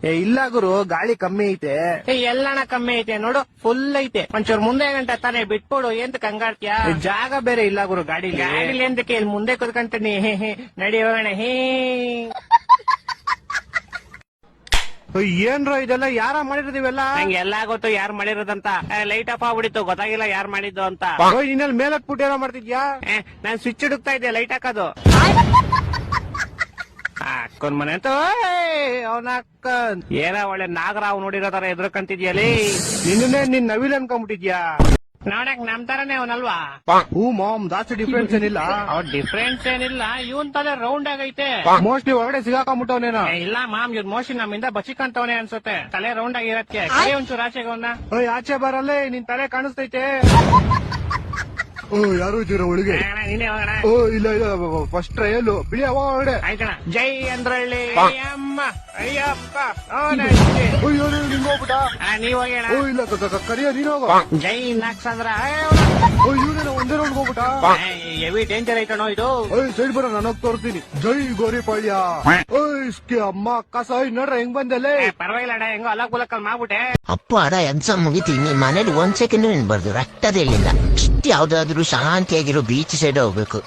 ಇಲ್ಲ ಗುರು, ಗಾಳಿ ಕಮ್ಮಿ ಐತೆ. ಎಲ್ಲಣ ಕಮ್ಮಿ ಐತೆ ನೋಡು, ಫುಲ್ ಐತೆ. ಒಂಚೂರು ಮುಂದೆ ಗಂಟ ತಾನೇ ಬಿಟ್ಕೊಡು, ಎಂತ ಕಂಗಾಡ್ತೀಯ? ಜಾಗ ಬೇರೆ ಇಲ್ಲ ಗುರು ಗಾಡಿಲಿ. ಗಾಡಿಲಿ ಎಂತಕ್ಕೆ, ಇಲ್ಲಿ ಮುಂದೆ ಕುತ್ಕೊಂತೀನಿ. ನಡಿ ಹೋಗೋಣ. ಏನ್ರೋ ಇದೆಲ್ಲ, ಯಾರ ಮಾಡಿರೋದಿವೆಲ್ಲ? ನಂಗೆ ಎಲ್ಲಾ ಗೊತ್ತು ಯಾರು ಮಾಡಿರೋದಂತ. ಲೈಟ್ ಆಫ್ ಆಗ್ಬಿಡಿತ್ತು, ಗೊತ್ತಾಗಿಲ್ಲ ಯಾರು ಮಾಡಿದ್ದು ಅಂತ. ಇನ್ನಲ್ಲಿ ಮೇಲಕ್ ಏನೋ ಮಾಡ್ತಿದ್ಯಾ? ನಾನ್ ಸ್ವಿಚ್ ಹಿಡುಕ್ತಾ ಇದ್ದೆ ಲೈಟ್ ಹಾಕೋದು. ಅಕ್ಕನ್ ಮನೆ ಅಂತ ಅವನ ಅಕ್ಕನ್ ಏನ ಒಳ್ಳೆ ನಾಗರಾವ್ ನೋಡಿರೋ ತರ ಎದ್ರಕಂತಿದ್ಯಲಿ. ನಿನ್ನೆ ನಿನ್ ನವಿಲ್ ಅನ್ಕೊಂಡ್ಬಿಟ್ಟಿದ್ಯಾ? ನೋಡಕ್ ನಮ್ ತರನೇ ಅವನಲ್ವಾ? ಹೂ ಮಾಮ್, ಜಾಸ್ತಿ ಡಿಫ್ರೆನ್ಸ್ ಏನಿಲ್ಲ. ಡಿಫ್ರೆನ್ಸ್ ಏನಿಲ್ಲ, ಇವನ್ ತಲೆ ರೌಂಡ್ ಆಗೈತೆ. ಮೋಸ್ಟ್ಲಿ ಹೊರಗಡೆ ಸಿಗಾಕೊಂಡ್ಬಿಟ್ಟವನೇನೋ. ಇಲ್ಲ ಮಾಮ್, ಇವ್ರ ಮೋಸ್ಟ್ಲಿ ನಮ್ಮಿಂದ ಬಚಿಕಂತವನೇ ಅನ್ಸುತ್ತೆ. ತಲೆ ರೌಂಡ್ ಆಗಿರತ್ತೆ. ಕೈ ಒಂಚೂರು ಆಚೆಗೆ ಅವನ್ನ. ಆಚೆ ಬರಲ್ಲೇ, ನಿನ್ ತಲೆ ಕಾಣಿಸ್ತೈತೆ. ಯಾರು ಇದ್ದೀರ ಒಳಗೆ? ನೀನೇ ಹೋಗೋಣ. ಇಲ್ಲ ಇಲ್ಲ, ಫಸ್ಟ್ ಟ್ರಯಲ್ ಬಿಡಿ. ಹೊರಗಡೆ ಆಯ್ತಣ. ಜೈ ಅಂದ್ರಳ್ಳಿ ಅಮ್ಮ ಅಯ್ಯಪ್ಪ. ಹೋಗ್ಬಿಟ್ಟ. ನೀವ್ ಹೋಗೋಣ. ಇಲ್ಲ ಕರಿಯ, ನೀನು ಹೋಗೋ. ಜೈ ನಕ್ಸಂದ್ರ ಇವನೇನ ಒಂದೇ ರೌಂಡ್ ಹೋಗ್ಬಿಟ್ಟ. ಹೆವಿ ಡೇಂಜರ್ ಐತಣೋ ಇದು. ಸೈಡ್ ಬರ, ನಾನು ಹೋಗಿ ತೋರ್ತೀನಿ. ಜೈ ಗೋರಿಪಾಳ್ಯ. ಅಮ್ಮ ಕಸ ನೋಡ್ರ ಹೆಂಗ್ ಬಂದಲ್ಲೇ. ಪರವಾಗಿಲ್ಲ ಅಣ್ಣ, ಹೆಂಗೋ ಅಲಕ್ ಬುಲಕಲ್ ಮಾಡ್ಬಿಟ್ಟೆ. ಅಪ್ಪ ಅಡ ಎಕ್ಸಾಮ್ ಮುಗಿತೀನಿ, ಮನೇಲಿ 1 ಸೆಕೆಂಡ್ ನಿನ್ಬಾರ್ದು, ರಕ್ತದೇಳಿಲ್ಲ. ಇಷ್ಟು ಯಾವ್ದಾದ್ರು ಶಾಂತಿಯಾಗಿರೋ ಬೀಚ್ ಸೈಡ್ ಹೋಗ್ಬೇಕು.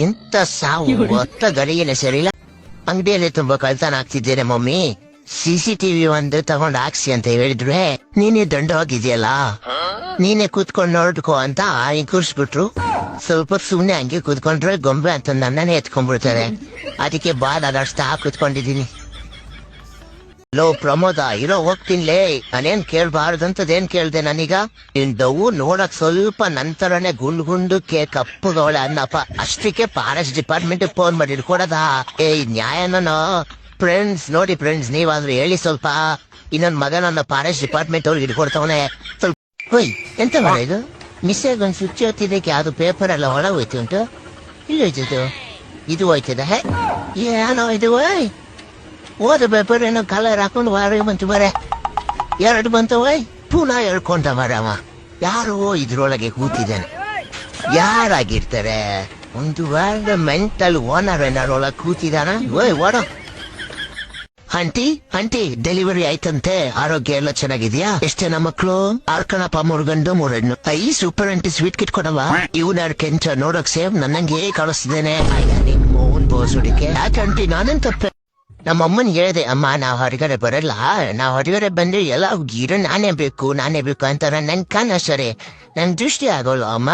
ಎಂತ ಸಾವು, ಒತ್ತ ಗಡಿಗೆಲ್ಲ ಸರಿಲ್ಲ. ಅಂಗಡಿಯಲ್ಲಿ ತುಂಬಾ ಕಳ್ತನ ಆಗ್ತಿದ್ದೇನೆ ಮಮ್ಮಿ, CCTV ಒಂದು ತಗೊಂಡ್ ಹಾಕ್ಸಿ ಅಂತ ಹೇಳಿದ್ರೆ, ನೀನೇ ದಂಡ ಹೋಗಿದ್ಯಲ್ಲ, ನೀನೇ ಕೂತ್ಕೊಂಡ್ ನೋಡ್ಕೋ ಅಂತ ಕೂರ್ಸ್ಬಿಟ್ರು. ಸ್ವಲ್ಪ ಸುಮ್ನೆ ಹಂಗೆ ಕೂತ್ಕೊಂಡ್ರೆ ಗೊಂಬೆ ಅಂತ ನನ್ನನ್ನೇ ಎತ್ಕೊಂಡ್ಬಿಡ್ತಾರೆ. ಅದಕ್ಕೆ ಬಾದಷ್ಟು ಕೂತ್ಕೊಂಡಿದೀನಿ. ಲೋ ಪ್ರಮೋದ, ಇರೋ ಹೋಗ್ತೀನ್ಲೇ. ನಾನೇನ್ ಕೇಳ್ಬಾರ್ದಂತದೇನ್ ಕೇಳ್ದೆ ನಾನೀಗ? ನಿಂದವು ನೋಡಕ್ ಸ್ವಲ್ಪ ನಂತರನೇ ಗುಂಡು ಕಪ್ಪುಗಳ ಅನ್ನಪ್ಪ. ಅಷ್ಟಕ್ಕೆ ಫಾರೆಸ್ಟ್ ಡಿಪಾರ್ಟ್ಮೆಂಟ್ ಫೋನ್ ಮಾಡಿ ಕೊಡದ. ನ್ಯಾಯನೋ ಫ್ರೆಂಡ್ಸ್, ನೋಡಿ ಫ್ರೆಂಡ್ಸ್, ನೀವಾದ್ರೂ ಹೇಳಿ ಸ್ವಲ್ಪ. ಇನ್ನೊಂದ್ ಮಗ ನನ್ನ ಫಾರೆಸ್ಟ್ ಡಿಪಾರ್ಟ್ಮೆಂಟ್ ಅವ್ರಿಗೆ ಹಿಡ್ಕೊಡ್ತಾವನೆ ಸ್ವಲ್ಪ. ಹೋಯ್, ಎಂತ ಮಾಡ ಇದು? ಮಿಸ್ಸೇಗ್ ಒಂದ್ ಸ್ವಿಚ್ ಹೊತ್ತಿದ್ದಕ್ಕೆ ಯಾವ್ದು ಪೇಪರ್ ಎಲ್ಲ ಒಳ ಹೋಯ್ತು ಉಂಟು. ಇಲ್ಲಿ ಹೋಯ್ತದು, ಇದು ಹೋಯ್ತದ. ಏನೋ ಇದು, ಓದ ಪೇಪರ್ ಏನೋ ಕಲರ್ ಹಾಕೊಂಡು ಹೊರಗೆ ಬಂತು ಬರೇ. 2 ಬಂತವಯ್, ಪುನಃ ಹೇಳ್ಕೊಂಡ ಮರವ. ಯಾರೋ ಇದ್ರೊಳಗೆ ಕೂತಿದ್ದಾನೆ. ಯಾರಾಗಿರ್ತಾರೆ? ಒಂದು ವಾರದ ಮೆಂಟಲ್ ಓನರ್ ಏನಾರೊಳಗೆ ಕೂತಿದಾನ. ಓಯ್ ಓಡೋ. ಆಂಟಿ ಡೆಲಿವರಿ ಆಯ್ತಂತೆ, ಆರೋಗ್ಯ ಎಲ್ಲ ಚೆನ್ನಾಗಿದ್ಯಾ? ಎಷ್ಟೇ ನಮ್ಮ ಮಕ್ಳು? ಆರ್ಕಣಪ್ಪ, 3 ಗಂಡು 3 ಹೆಣ್ಣು. ಸೂಪರ್ ಆಂಟಿ, ಸ್ವೀಟ್ ಕಿಟ್ ಕೊಡವ? ಇವನ ಕೆಂಚ ನೋಡಕ್ ಸೇಮ್ ನನ್ನಂಗೆ ಕಾಣಿಸ್ತಿದ್ದೇನೆ. ಮೋಹನ್ ಬೋಸ್ ಹುಡುಕೆ. ಯಾಕಂಟಿ ನಾನೇನ್ ತಪ್ಪೆ? ನಮ್ಮಮ್ಮನ್ ಹೇಳಿದೆ, ಅಮ್ಮ ನಾವ್ ಹೊರಗಡೆ ಬರಲ್ಲ, ನಾವ್ ಹೊರಗಡೆ ಬಂದ್ರೆ ಎಲ್ಲ ಗೀರು ನಾನೇ ಬೇಕು ಅಂತಾರ. ನನ್ ಕಾಣ ಸರಿ, ನನ್ ದೃಷ್ಟಿ ಆಗೋಲ್ಲ ಅಮ್ಮ.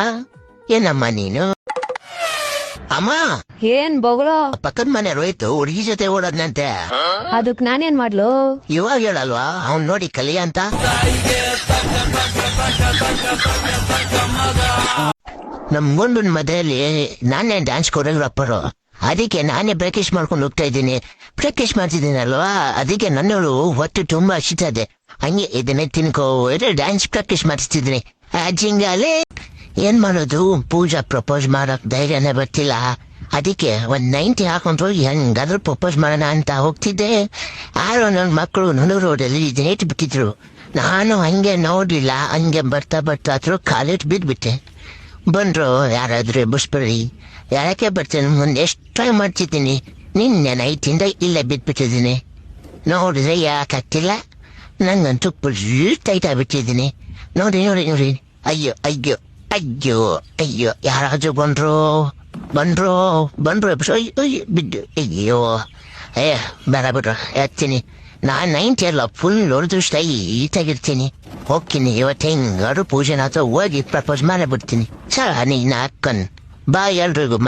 ಏನಮ್ಮ ನೀನು? ಅಮ್ಮ, ಏನ್ ಬೊಗಳೋ? ಪಕ್ಕದ ಮನೆ ರೋಯ್ತು ಹುಡುಗಿ ಜೊತೆ ಓಡೋದ್ನಂತೆ. ಅದಕ್ ನಾನೇನ್ ಮಾಡ್ಲು? ಇವಾಗ ಹೇಳಲ್ವಾ ಅವ್ನ್ ನೋಡಿ ಕಲಿಯ ಅಂತ. ನಮ್ ಗಂಡನ್ ಮದುವೆಯಲ್ಲಿ ನಾನೇ ಡ್ಯಾನ್ಸ್ ಕೊರಿಯೋಗ್ರಾಫರು. ಅದಕ್ಕೆ ನಾನೇ ಪ್ರಾಕ್ಟೀಸ್ ಮಾಡ್ಕೊಂಡು ಹೋಗ್ತಾ ಇದ್ದೀನಿ. ಪ್ರಾಕ್ಟೀಸ್ ಮಾಡ್ತಿದ್ದೀನಲ್ವಾ, ಅದಕ್ಕೆ ನನ್ನವಳು ಹೊತ್ತು ತುಂಬಾ ಹಸಿತದೆ. ಹಂಗೆ ಇದನ್ನೇ ತಿನ್ಕೋ ಡ್ಯಾನ್ಸ್ ಪ್ರಾಕ್ಟೀಸ್ ಮಾಡಿಸ್ತಿದ್ದೀನಿ. ಜಿಂಗಾಲೆ ಏನ್ ಮಾಡೋದು? ಪೂಜಾ ಪ್ರಪೋಸ್ ಮಾಡಕ್ ಧೈರ್ಯನೇ ಬರ್ತಿಲ್ಲ. ಅದಕ್ಕೆ 190 ಹಾಕೊಂಡ್ರು ಹೆಂಗಾದ್ರೂ ಪ್ರಪೋಸ್ ಮಾಡೋಣ ಅಂತ ಹೋಗ್ತಿದ್ದೆ. ಯಾರೋ ನನ್ನ ಮಕ್ಕಳು ನನ್ನ ರೋಡಲ್ಲಿ ನೇಟ್ ಬಿಟ್ಟಿದ್ರು. ನಾನು ಹಂಗೆ ನೋಡ್ಲಿಲ್ಲ, ಹಂಗೆ ಬರ್ತಾ ಹತ್ರ ಕಾಲಿಟ್ ಬಿದ್ಬಿಟ್ಟೆ. ಬಂದ್ರು ಯಾರಾದ್ರೂ ಎಬ್ಬಿಸ್ಬೇಡಿ. ಯಾಕೆ ಬರ್ತೇನೆ, ಮುಂದೆ ಎಷ್ಟು ಟ್ರೈ ಮಾಡ್ತಿದ್ದೀನಿ. ನಿನ್ನೆ ನೈಟಿಂದ ಇಲ್ಲೇ ಬಿದ್ಬಿಟ್ಟಿದ್ದೀನಿ. ನೋಡಿದ್ರೆ ಯಾಕಾಗ್ತಿಲ್ಲ. ನಂಗಂತೂ ಫುಲ್ ಟೈಟ್ ಆಗ್ಬಿಟ್ಟಿದ್ದೀನಿ. ನೋಡಿ. ಅಯ್ಯೋ ಅಯ್ಯೋ ಅಯ್ಯೋ ಅಯ್ಯೋ, ಯಾರಾದ್ರೂ ಬಂದ್ರು ಬಿದ್ದು. ಅಯ್ಯೋ ಬೇಡ ಬಿಡ್ರು, ಎತ್ತೀನಿ. ನಾನ್ 90 ಅಲ್ಲ, ಫುಲ್ ಹೊರದು ಈಟಾಗಿರ್ತೀನಿ. ಹೋಗ್ತೀನಿ ಇವತ್ತು ಹೆಂಗಾರು ಪೂಜೆನ ಹೋಗಿ ಪ್ರಪೋಸ್ ಮಾಡಬಿಡ್ತೀನಿ. ನೀನ್ ಅಕ್ಕನ್ ಬಾ ಎಲ್ರಿಗೂ.